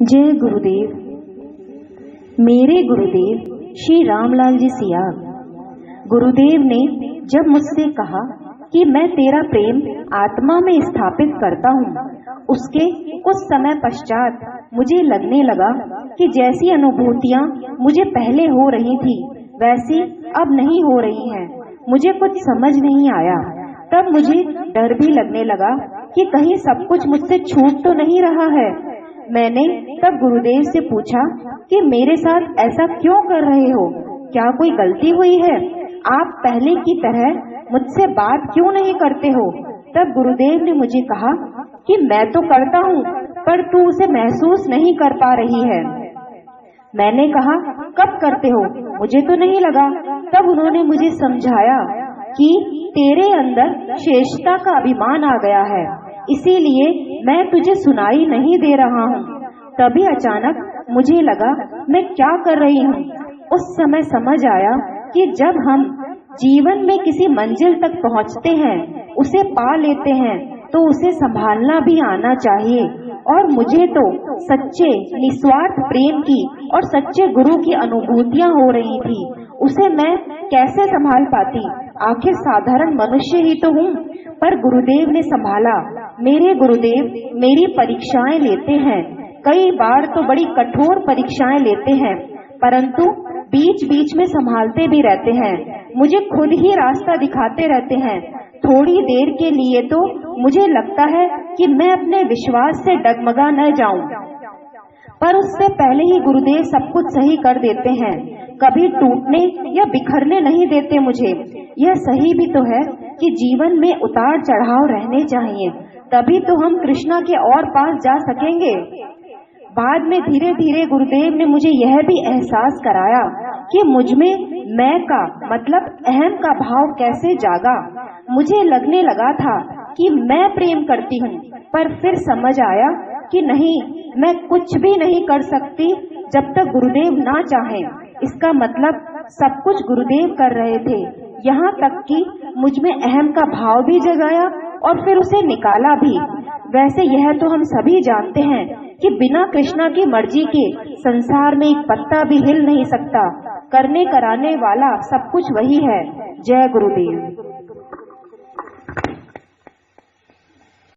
जय गुरुदेव। मेरे गुरुदेव श्री रामलाल जी सियाग। गुरुदेव ने जब मुझसे कहा कि मैं तेरा प्रेम आत्मा में स्थापित करता हूँ, उसके कुछ समय पश्चात मुझे लगने लगा कि जैसी अनुभूतियाँ मुझे पहले हो रही थी वैसी अब नहीं हो रही हैं। मुझे कुछ समझ नहीं आया। तब मुझे डर भी लगने लगा कि कहीं सब कुछ मुझसे छूट तो नहीं रहा है। मैंने तब गुरुदेव से पूछा कि मेरे साथ ऐसा क्यों कर रहे हो, क्या कोई गलती हुई है? आप पहले की तरह मुझसे बात क्यों नहीं करते हो? तब गुरुदेव ने मुझे कहा कि मैं तो करता हूँ पर तू उसे महसूस नहीं कर पा रही है। मैंने कहा कब करते हो, मुझे तो नहीं लगा। तब उन्होंने मुझे समझाया कि तेरे अंदर श्रेष्ठता का अभिमान आ गया है, इसीलिए मैं तुझे सुनाई नहीं दे रहा हूँ। तभी अचानक मुझे लगा मैं क्या कर रही हूँ। उस समय समझ आया कि जब हम जीवन में किसी मंजिल तक पहुँचते हैं, उसे पा लेते हैं, तो उसे संभालना भी आना चाहिए। और मुझे तो सच्चे निस्वार्थ प्रेम की और सच्चे गुरु की अनुभूतियाँ हो रही थी, उसे मैं कैसे संभाल पाती? आखिर साधारण मनुष्य ही तो हूँ। पर गुरुदेव ने संभाला। मेरे गुरुदेव मेरी परीक्षाएं लेते हैं, कई बार तो बड़ी कठोर परीक्षाएं लेते हैं, परंतु बीच बीच में संभालते भी रहते हैं। मुझे खुद ही रास्ता दिखाते रहते हैं। थोड़ी देर के लिए तो मुझे लगता है कि मैं अपने विश्वास से डगमगा न जाऊं, पर उससे पहले ही गुरुदेव सब कुछ सही कर देते हैं। कभी टूटने या बिखरने नहीं देते मुझे। यह सही भी तो है कि जीवन में उतार चढ़ाव रहने चाहिए, तभी तो हम कृष्णा के और पास जा सकेंगे। बाद में धीरे धीरे गुरुदेव ने मुझे यह भी एहसास कराया कि मुझमें मैं का मतलब अहम का भाव कैसे जागा। मुझे लगने लगा था कि मैं प्रेम करती हूँ, पर फिर समझ आया कि नहीं, मैं कुछ भी नहीं कर सकती जब तक गुरुदेव ना चाहें। इसका मतलब सब कुछ गुरुदेव कर रहे थे, यहाँ तक कि मुझमें अहम का भाव भी जगाया और फिर उसे निकाला भी। वैसे यह तो हम सभी जानते हैं कि बिना कृष्णा की मर्जी के संसार में एक पत्ता भी हिल नहीं सकता। करने कराने वाला सब कुछ वही है। जय गुरुदेव।